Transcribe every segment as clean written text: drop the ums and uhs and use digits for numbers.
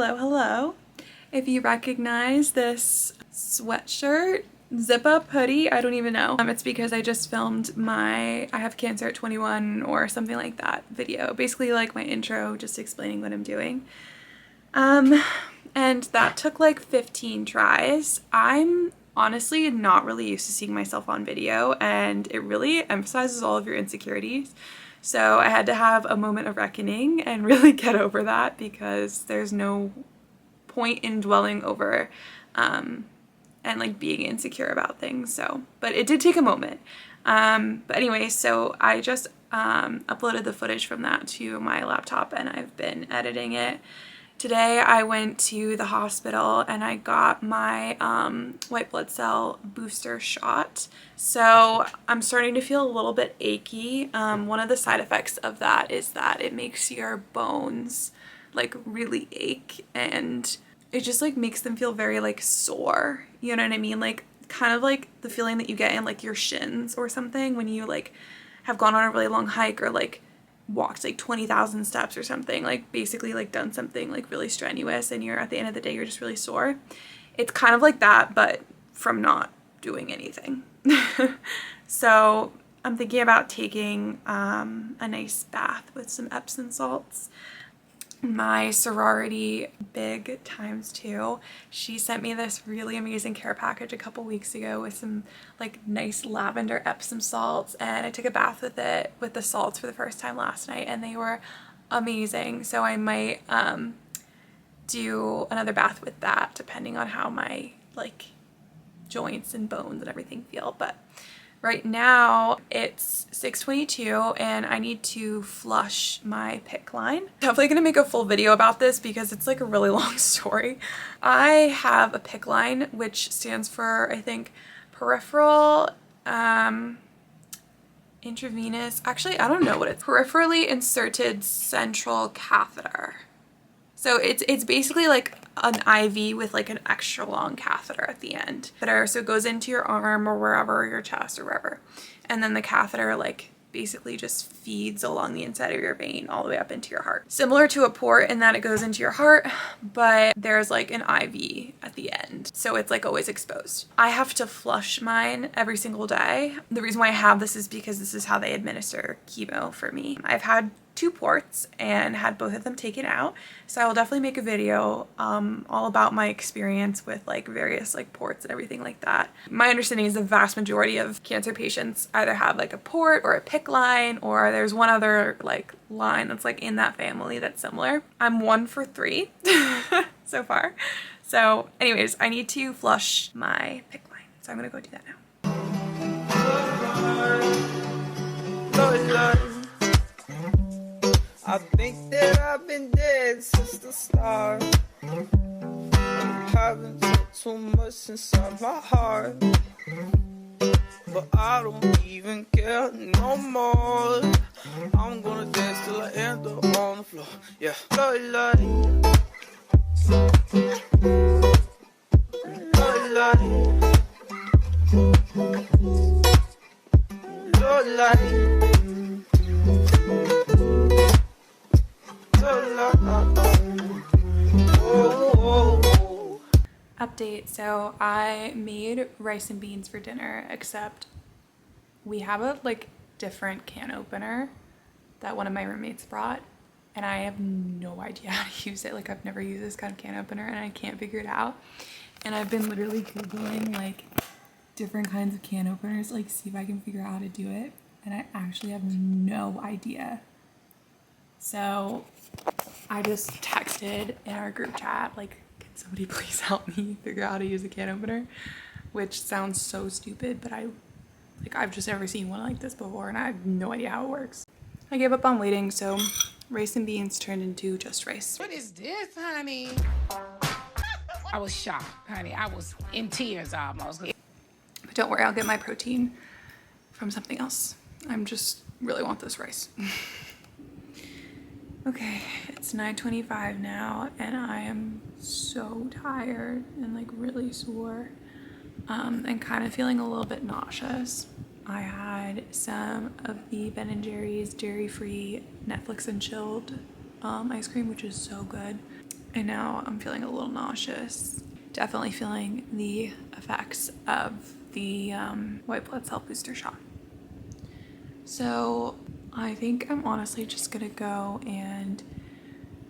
hello, hello. If you recognize this sweatshirt, zip up hoodie, I don't even know. It's because I just filmed my I have cancer at 21 or something like that video. Basically like my intro, just explaining what I'm doing. And that took like 15 tries. I'm honestly not really used to seeing myself on video, and it really emphasizes all of your insecurities. So I had to have a moment of reckoning and really get over that, because there's no point in dwelling over and like being insecure about things. So, but it did take a moment. But anyway, so I just uploaded the footage from that to my laptop and I've been editing it. Today I went to the hospital and I got my white blood cell booster shot. So I'm starting to feel a little bit achy. One of the side effects of that is that it makes your bones like really ache, and it just like makes them feel very like sore. You know what I mean? Like kind of like the feeling that you get in like your shins or something when you like have gone on a really long hike or like walked like 20,000 steps or something, like basically like done something like really strenuous and you're at the end of the day you're just really sore. It's kind of like that, but from not doing anything. So I'm thinking about taking a nice bath with some Epsom salts. My sorority big ×2, she sent me this really amazing care package a couple weeks ago with some like nice lavender Epsom salts, and I took a bath with it with the salts for the first time last night and they were amazing. So I might do another bath with that depending on how my like joints and bones and everything feel. But right now it's 6:22 and I need to flush my PICC line. Definitely gonna make a full video about this because it's like a really long story. I have a PICC line, which stands for, I think, peripheral intravenous, actually I don't know what it's, peripherally inserted central catheter. So it's basically like an IV with like an extra long catheter at the end. So it goes into your arm or wherever, your chest or wherever. And then the catheter like basically just feeds along the inside of your vein all the way up into your heart. Similar to a port in that it goes into your heart, but there's like an IV at the end. So it's like always exposed. I have to flush mine every single day. The reason why I have this is because this is how they administer chemo for me. I've had 2 ports and had both of them taken out, so I will definitely make a video all about my experience with like various like ports and everything like that. My understanding is the vast majority of cancer patients either have like a port or a PICC line, or there's one other like line that's like in that family that's similar. I'm 1 for 3 so far. So anyways, I need to flush my PICC line, so I'm gonna go do that now. I think that I've been dead since the start. I'm having too much inside my heart, but I don't even care no more. I'm gonna dance till I end up on the floor. Yeah, Lord, Update. So I made rice and beans for dinner, except we have a like different can opener that one of my roommates brought, and I have no idea how to use it. Like I've never used this kind of can opener and I can't figure it out. And I've been literally Googling like different kinds of can openers, like see if I can figure out how to do it. And I actually have no idea. So I just texted in our group chat, like, can somebody please help me figure out how to use a can opener? Which sounds so stupid, but I've just never seen one like this before and I have no idea how it works. I gave up on waiting, so rice and beans turned into just rice. What is this, honey? I was shocked, honey. I was in tears almost. But don't worry, I'll get my protein from something else. I'm just really want this rice. Okay, it's 9:25 now and I am so tired and like really sore and kind of feeling a little bit nauseous. I had some of the Ben & Jerry's dairy-free Netflix and chilled ice cream, which is so good. I know I'm feeling a little nauseous. Definitely feeling the effects of the white blood cell booster shot. So I think I'm honestly just gonna go and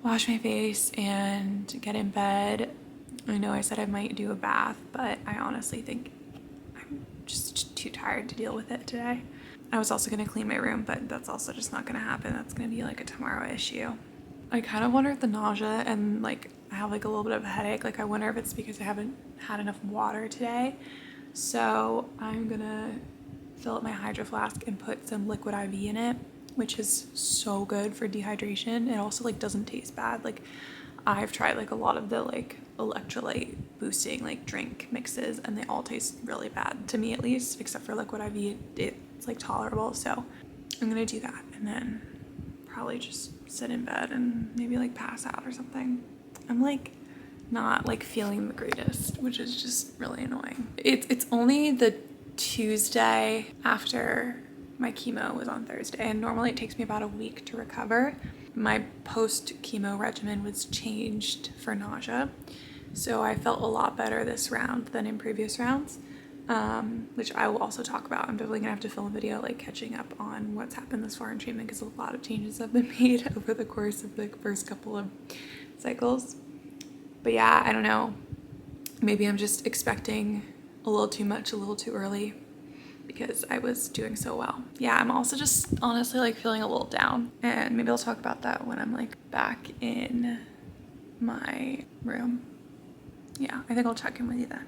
wash my face and get in bed. I know I said I might do a bath, but I honestly think I'm just too tired to deal with it today. I was also gonna clean my room, but that's also just not gonna happen. That's gonna be like a tomorrow issue. I kind of wonder if the nausea and like I have like a little bit of a headache. Like I wonder if it's because I haven't had enough water today. So I'm gonna fill up my hydro flask and put some liquid IV in it, which is so good for dehydration. It also like doesn't taste bad. Like I've tried like a lot of the like electrolyte boosting like drink mixes and they all taste really bad to me, at least, except for liquid IV. It's like tolerable. So I'm gonna do that and then probably just sit in bed and maybe like pass out or something. I'm like not like feeling the greatest, which is just really annoying. It's only the Tuesday after my chemo was on Thursday, and normally it takes me about a week to recover. My post-chemo regimen was changed for nausea, so I felt a lot better this round than in previous rounds, which I will also talk about. I'm definitely gonna have to film a video like catching up on what's happened this far in treatment because a lot of changes have been made over the course of the first couple of cycles. But yeah, I don't know. Maybe I'm just expecting a little too much, a little too early because I was doing so well. Yeah, I'm also just honestly like feeling a little down, and maybe I'll talk about that when I'm like back in my room. Yeah, I think I'll check in with you then.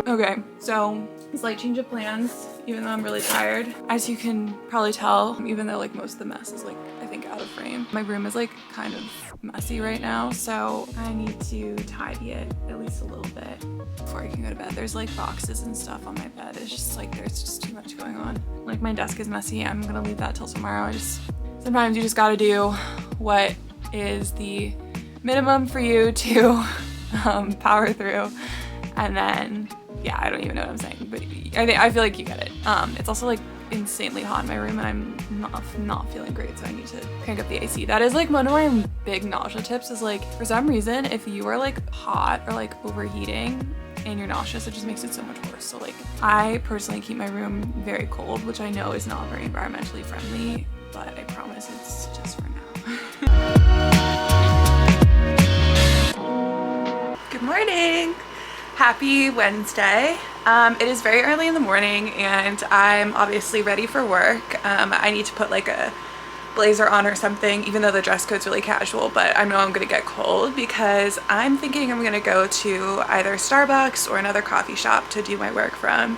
Okay, so slight change of plans, even though I'm really tired. As you can probably tell, even though like most of the mess is like, I think, out of frame, my room is like kind of messy right now, so I need to tidy it at least a little bit before I can go to bed. There's like boxes and stuff on my bed. It's just like, there's just too much going on. Like my desk is messy. I'm gonna leave that till tomorrow. Sometimes you just gotta do what is the minimum for you to power through, and then yeah, I don't even know what I'm saying, but I feel like you get it. It's also like insanely hot in my room and I'm not feeling great, so I need to crank up the AC. That is like one of my big nausea tips is like, for some reason, if you are like hot or like overheating and you're nauseous, it just makes it so much worse. So like, I personally keep my room very cold, which I know is not very environmentally friendly, but I promise it's just for now. Good morning. Happy Wednesday. It is very early in the morning and I'm obviously ready for work. I need to put like a blazer on or something, even though the dress code's really casual, but I know I'm gonna get cold because I'm thinking I'm gonna go to either Starbucks or another coffee shop to do my work from,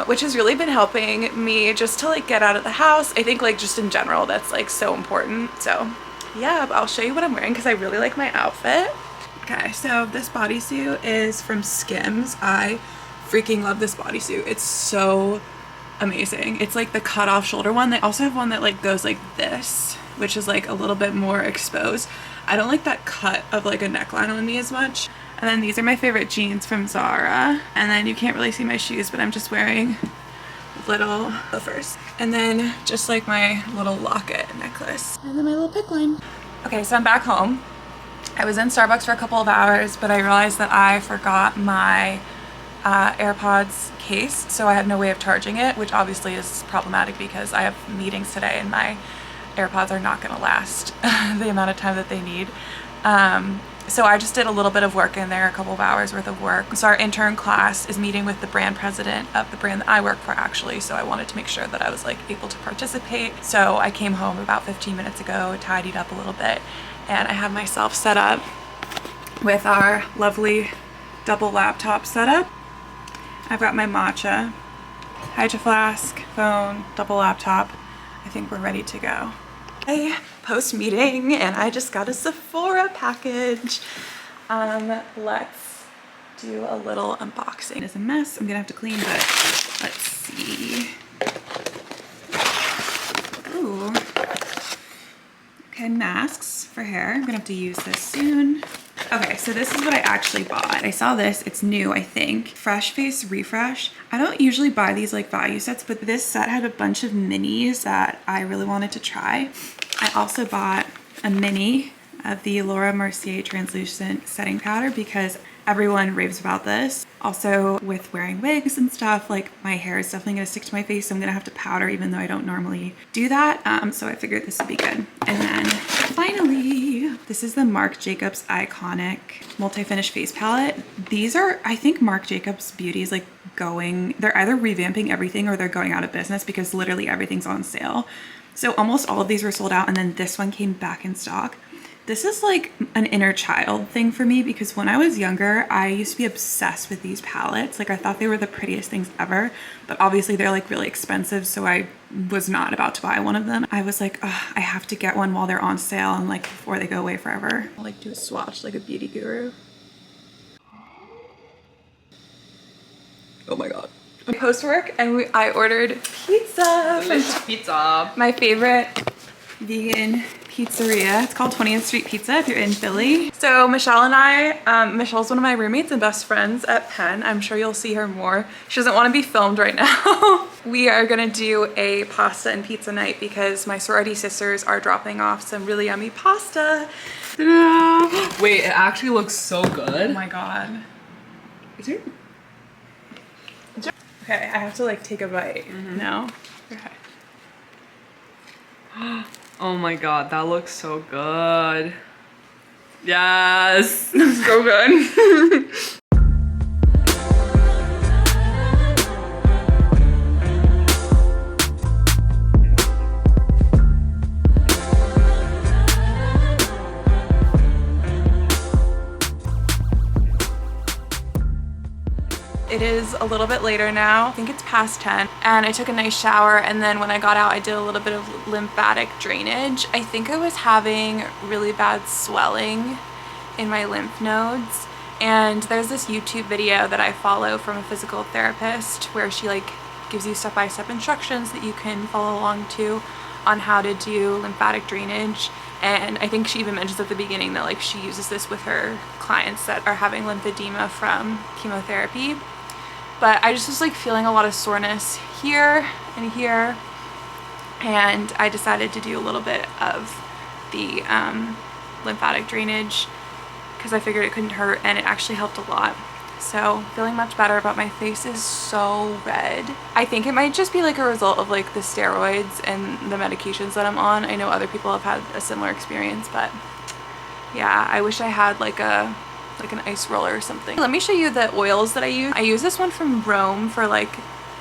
which has really been helping me just to like get out of the house. I think like just in general, that's like so important. So yeah, I'll show you what I'm wearing because I really like my outfit. Okay, so this bodysuit is from Skims. I freaking love this bodysuit. It's so amazing. It's like the cut off shoulder one. They also have one that like goes like this, which is like a little bit more exposed. I don't like that cut of like a neckline on me as much. And then these are my favorite jeans from Zara. And then you can't really see my shoes, but I'm just wearing little loafers. And then just like my little locket necklace. And then my little pick line. Okay, so I'm back home. I was in Starbucks for a couple of hours, but I realized that I forgot my AirPods case, so I had no way of charging it, which obviously is problematic because I have meetings today and my AirPods are not going to last the amount of time that they need. So I just did a little bit of work in there, a couple of hours worth of work. So our intern class is meeting with the brand president of the brand that I work for actually, so I wanted to make sure that I was like able to participate. So I came home about 15 minutes ago, tidied up a little bit, and I have myself set up with our lovely double laptop setup. I've got my matcha, hydro flask, phone, double laptop. I think we're ready to go. Hey, post meeting, and I just got a Sephora package. Let's do a little unboxing. It's a mess. I'm gonna have to clean, but let's see. Ooh. Okay, masks for hair. I'm gonna have to use this soon. Okay, so this is what I actually bought. I saw this, it's new, I think. Fresh Face Refresh. I don't usually buy these like value sets, but this set had a bunch of minis that I really wanted to try. I also bought a mini of the Laura Mercier translucent setting powder because everyone raves about this. Also, with wearing wigs and stuff, like my hair is definitely gonna stick to my face, so I'm gonna have to powder even though I don't normally do that. So I figured this would be good. And then finally, this is the Marc Jacobs Iconic Multi-Finish Face Palette. These are, I think Marc Jacobs Beauty is like they're either revamping everything or they're going out of business because literally everything's on sale. So almost all of these were sold out, and then this one came back in stock. This is like an inner child thing for me because when I was younger, I used to be obsessed with these palettes. Like I thought they were the prettiest things ever, but obviously they're like really expensive. So I was not about to buy one of them. I was like, oh, I have to get one while they're on sale and like before they go away forever. I'll like do a swatch like a beauty guru. Oh my God. Post work and I ordered pizza. Delicious pizza. My favorite vegan pizzeria. It's called 20th Street Pizza if you're in Philly. So Michelle and I, Michelle's one of my roommates and best friends at Penn. I'm sure you'll see her more. She doesn't want to be filmed right now. We are gonna do a pasta and pizza night because my sorority sisters are dropping off some really yummy pasta. Ta-da! Wait, it actually looks so good. Oh my God. Is it? Okay, I have to like take a bite now. Okay. Oh my God, that looks so good. Yes. So good. It is a little bit later now. I think it's past 10 and I took a nice shower, and then when I got out I did a little bit of lymphatic drainage. I think I was having really bad swelling in my lymph nodes, and there's this YouTube video that I follow from a physical therapist where she like gives you step-by-step instructions that you can follow along to on how to do lymphatic drainage. And I think she even mentions at the beginning that like she uses this with her clients that are having lymphedema from chemotherapy. But I just was like feeling a lot of soreness here and here, and I decided to do a little bit of the lymphatic drainage because I figured it couldn't hurt, and it actually helped a lot. So feeling much better, but my face is so red. I think it might just be like a result of like the steroids and the medications that I'm on. I know other people have had a similar experience, but yeah, I wish I had like an ice roller or something. Let me show you the oils that I use. I use this one from Rome for like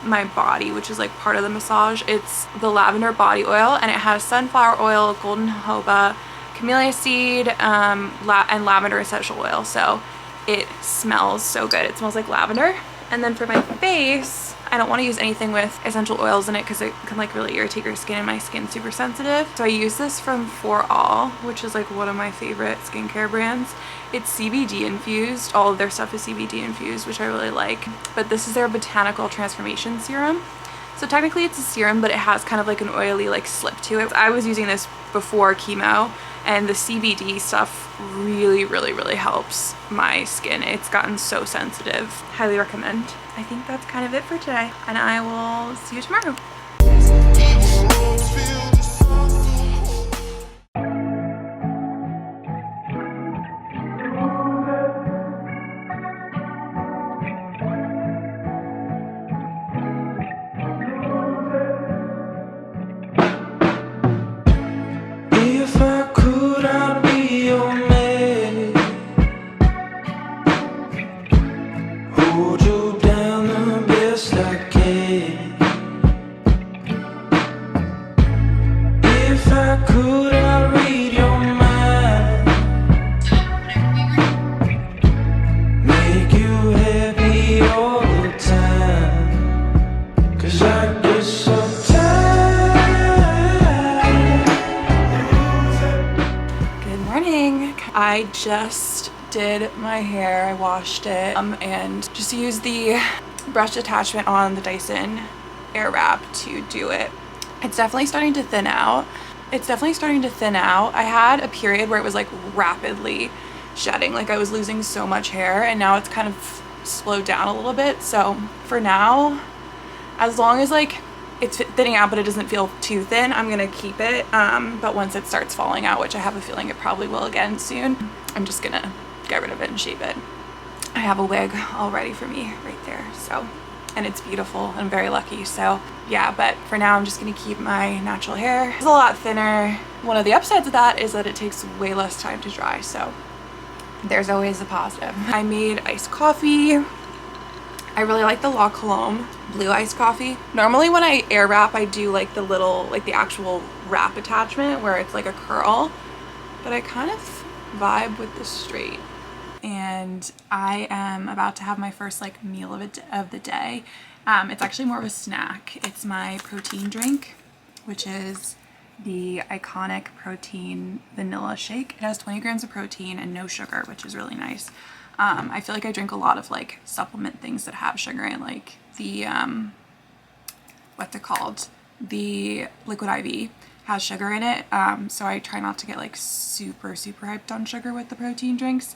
my body, which is like part of the massage. It's the lavender body oil, and it has sunflower oil, golden jojoba, camellia seed, and lavender essential oil. So it smells so good. It smells like lavender. And then for my face, I don't want to use anything with essential oils in it because it can like really irritate your skin, and my skin's super sensitive. So I use this from For All, which is like one of my favorite skincare brands. It's CBD infused. All of their stuff is CBD infused, which I really like. But this is their Botanical Transformation Serum. So technically it's a serum, but it has kind of like an oily like slip to it. I was using this before chemo, and the CBD stuff really, really, really helps my skin. It's gotten so sensitive. Highly recommend. I think that's kind of it for today, and I will see you tomorrow. If I could, I'd be your man. Hold you down the best I can. If I could, I'd read your mind. Make you happy all the time. 'Cause I get so I just did my hair. I washed it and just used the brush attachment on the Dyson Airwrap to do it. It's definitely starting to thin out. I had a period where it was like rapidly shedding. Like I was losing so much hair and now it's kind of slowed down a little bit. So for now, as long as like it's thinning out but it doesn't feel too thin, I'm gonna keep it. But once it starts falling out, which I have a feeling it probably will again soon, I'm just gonna get rid of it and shave it. I have a wig all ready for me right there, so, and it's beautiful. I'm very lucky. So yeah, but for now I'm just gonna keep my natural hair. It's a lot thinner. One of the upsides of that is that it takes way less time to dry, so there's always a positive. I made iced coffee. I really like the La Colombe blue iced coffee. Normally when I air wrap, I do like the little, like the actual wrap attachment where it's like a curl, but I kind of vibe with the straight. And I am about to have my first like meal of the day. It's actually more of a snack. It's my protein drink, which is the iconic protein vanilla shake. It has 20 grams of protein and no sugar, which is really nice. I feel like I drink a lot of like supplement things that have sugar in, like the what they're called, the Liquid IV has sugar in it, so I try not to get like super hyped on sugar with the protein drinks.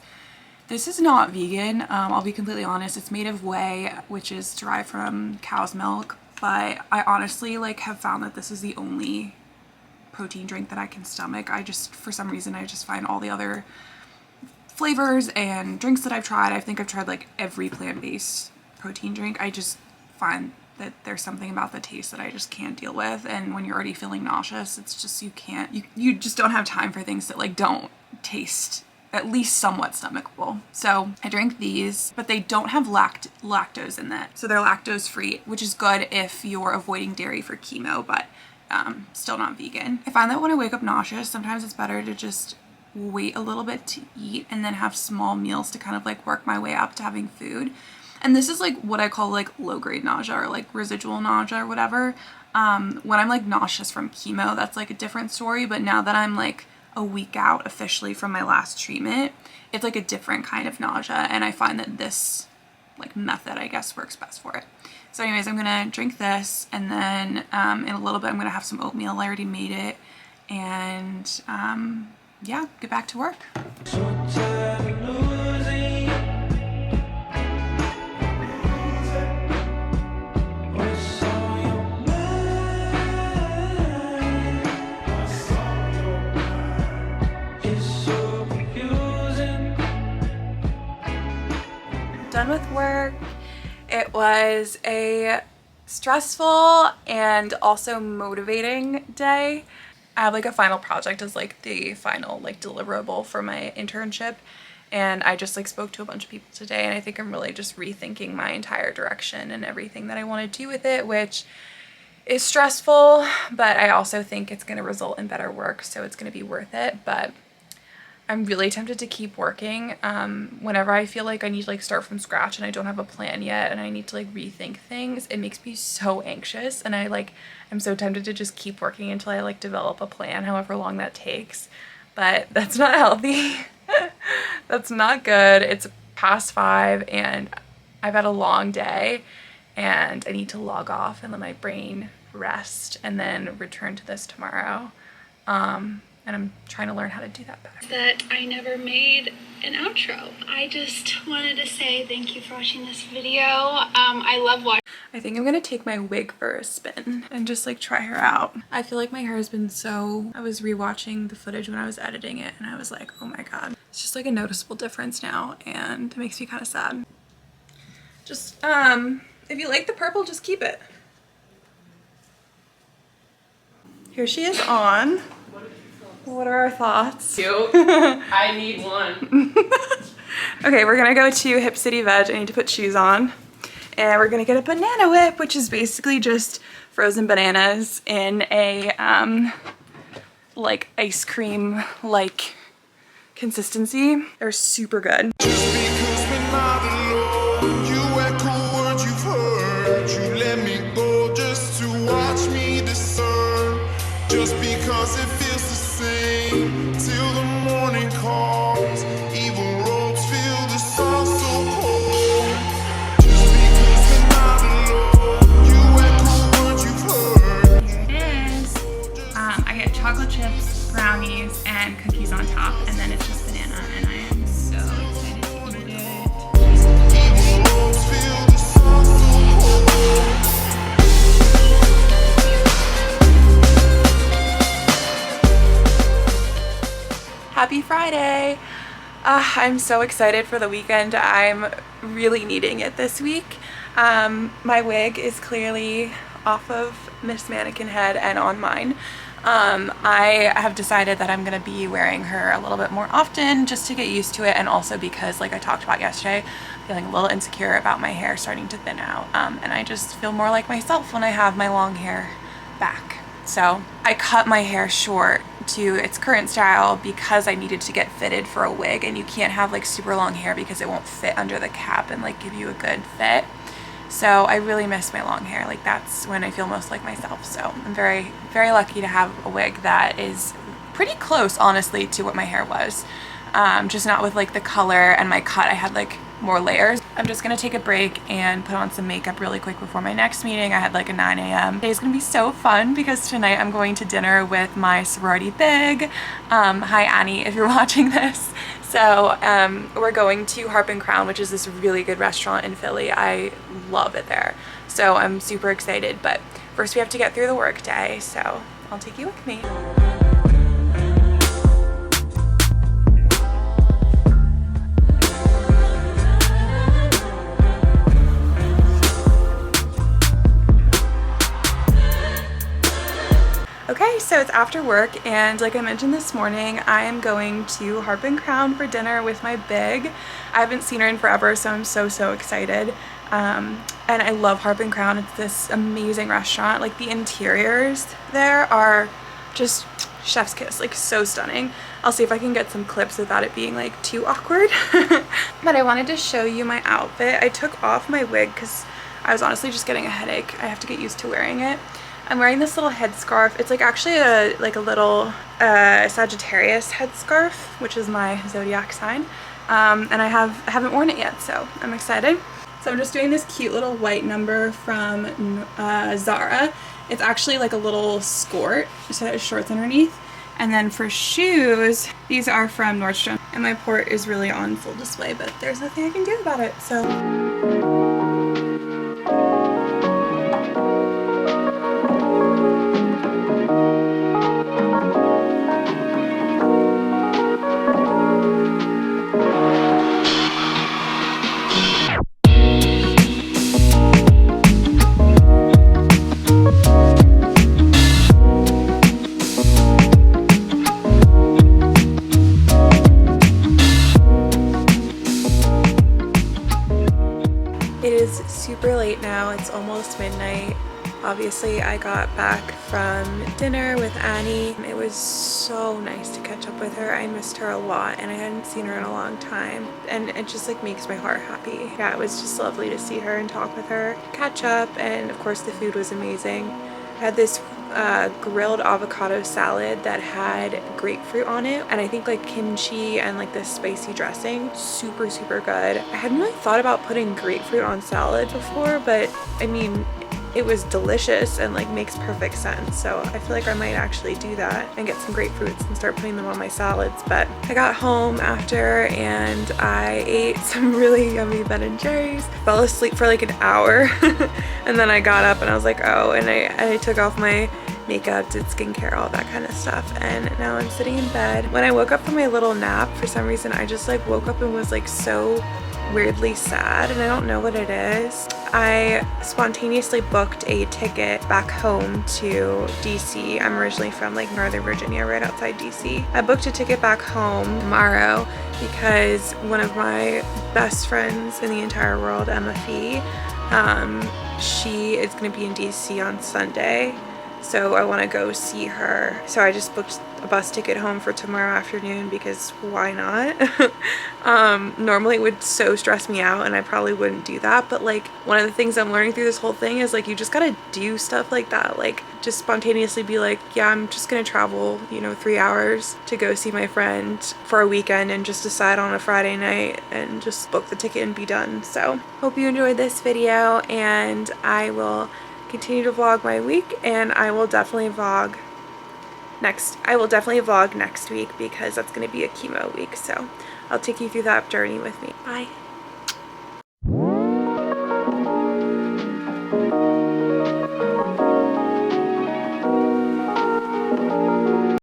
This is not vegan, I'll be completely honest. It's made of whey, which is derived from cow's milk, but I honestly like have found that this is the only protein drink that I can stomach. I just, for some reason, I just find all the other flavors and drinks that I've tried, I think I've tried like every plant-based protein drink, I just find that there's something about the taste that I just can't deal with. And when you're already feeling nauseous, it's just, you just don't have time for things that like don't taste at least somewhat stomachable. So I drink these, but they don't have lactose in that. So they're lactose free, which is good if you're avoiding dairy for chemo, but still not vegan. I find that when I wake up nauseous, sometimes it's better to just wait a little bit to eat and then have small meals to kind of like work my way up to having food. And this is like what I call like low grade nausea or like residual nausea or whatever. When I'm like nauseous from chemo, that's like a different story. But now that I'm like a week out officially from my last treatment, it's like a different kind of nausea. And I find that this like method, I guess, works best for it. So anyways, I'm gonna drink this, and then in a little bit I'm gonna have some oatmeal. I already made it, and yeah, get back to work. Done with work. It was a stressful and also motivating day. I have like a final project as like the final like deliverable for my internship, and I just like spoke to a bunch of people today, and I think I'm really just rethinking my entire direction and everything that I want to do with it, which is stressful, but I also think it's going to result in better work, so it's going to be worth it. But I'm really tempted to keep working. Whenever I feel like I need to like start from scratch and I don't have a plan yet and I need to like rethink things, it makes me so anxious, and I'm so tempted to just keep working until I like develop a plan, however long that takes. But that's not healthy. That's not good. It's past 5 and I've had a long day, and I need to log off and let my brain rest and then return to this tomorrow. And I'm trying to learn how to do that better. That I never made an outro. I just wanted to say thank you for watching this video. I love watching. I think I'm gonna take my wig for a spin and just like try her out. I feel like my hair has been so, I was rewatching the footage when I was editing it and I was like, oh my god. It's just like a noticeable difference now, and it makes me kind of sad. Just, if you like the purple, just keep it. Here she is on. What are our thoughts? Cute. I need one. Okay, we're gonna go to Hip City Veg. I need to put shoes on. And we're gonna get a banana whip, which is basically just frozen bananas in a like ice cream like consistency. They're super good. Just because we're not alone, you echo words you've heard. You let me go just to watch me discern. Just because it feels the same till the morning comes. Evil roads feel the sun so cold. Just because we're not alone, you echo words you've heard. Here it is. I get chocolate chips, brownies, and cookies on top, and then it's just banana, and I am so I'm so excited for the weekend. I'm really needing it this week. My wig is clearly off of Miss Mannequin Head and on mine. I have decided that I'm going to be wearing her a little bit more often just to get used to it, and also because, like I talked about yesterday, feeling a little insecure about my hair starting to thin out, and I just feel more like myself when I have my long hair back. So I cut my hair short to its current style because I needed to get fitted for a wig, and you can't have like super long hair because it won't fit under the cap and like give you a good fit. So I really miss my long hair. Like, that's when I feel most like myself. So I'm very, very lucky to have a wig that is pretty close, honestly, to what my hair was. Just not with like the color and my cut. I had like more layers. I'm just gonna take a break and put on some makeup really quick before my next meeting. I had like a 9 a.m. Today's gonna be so fun because tonight I'm going to dinner with my sorority big. Hi Annie, if you're watching this. So we're going to Harp and Crown, which is this really good restaurant in Philly. I love it there. So I'm super excited, but first we have to get through the work day. So I'll take you with me. Okay, so it's after work, and like I mentioned this morning, I am going to Harp and Crown for dinner with my big. I haven't seen her in forever, so I'm so excited. And I love Harp and Crown. It's this amazing restaurant. Like, the interiors there are just chef's kiss, like so stunning. I'll see if I can get some clips without it being like too awkward. But I wanted to show you my outfit. I took off my wig because I was honestly just getting a headache. I have to get used to wearing it. I'm wearing this little headscarf. It's like actually a little Sagittarius headscarf, which is my zodiac sign. And I haven't worn it yet, so I'm excited. So I'm just doing this cute little white number from Zara. It's actually like a little skirt, so it has shorts underneath. And then for shoes, these are from Nordstrom. And my port is really on full display, but there's nothing I can do about it, so. It is super late now. It's almost midnight. Obviously, I got back from dinner with Annie. It was so nice to catch up with her. I missed her a lot, and I hadn't seen her in a long time. And it just like makes my heart happy. Yeah, it was just lovely to see her and talk with her, catch up, and of course the food was amazing. I had this grilled avocado salad that had grapefruit on it, and I think like kimchi and like this spicy dressing. Super good. I hadn't really thought about putting grapefruit on salad before, but I mean, it was delicious and like makes perfect sense. So I feel like I might actually do that and get some grapefruits and start putting them on my salads. But I got home after and I ate some really yummy Ben & Jerry's. Fell asleep for like an hour and then I got up and I was like, oh, and I took off my makeup, did skincare, all that kind of stuff, and now I'm sitting in bed. When I woke up from my little nap, for some reason I just like woke up and was like so weirdly sad, and I don't know what it is. I spontaneously booked a ticket back home to DC. I'm originally from like Northern Virginia, right outside DC. I booked a ticket back home tomorrow because one of my best friends in the entire world, Emma Fee, she is going to be in DC on Sunday. So I want to go see her. So I just booked a bus ticket home for tomorrow afternoon because why not? Normally it would so stress me out and I probably wouldn't do that. But like one of the things I'm learning through this whole thing is like you just gotta do stuff like that. Like just spontaneously be like, yeah, I'm just gonna travel, you know, 3 hours to go see my friend for a weekend and just decide on a Friday night and just book the ticket and be done. So hope you enjoyed this video, and I will continue to vlog my week, and I will definitely vlog next week because that's going to be a chemo week, so I'll take you through that journey with me. Bye.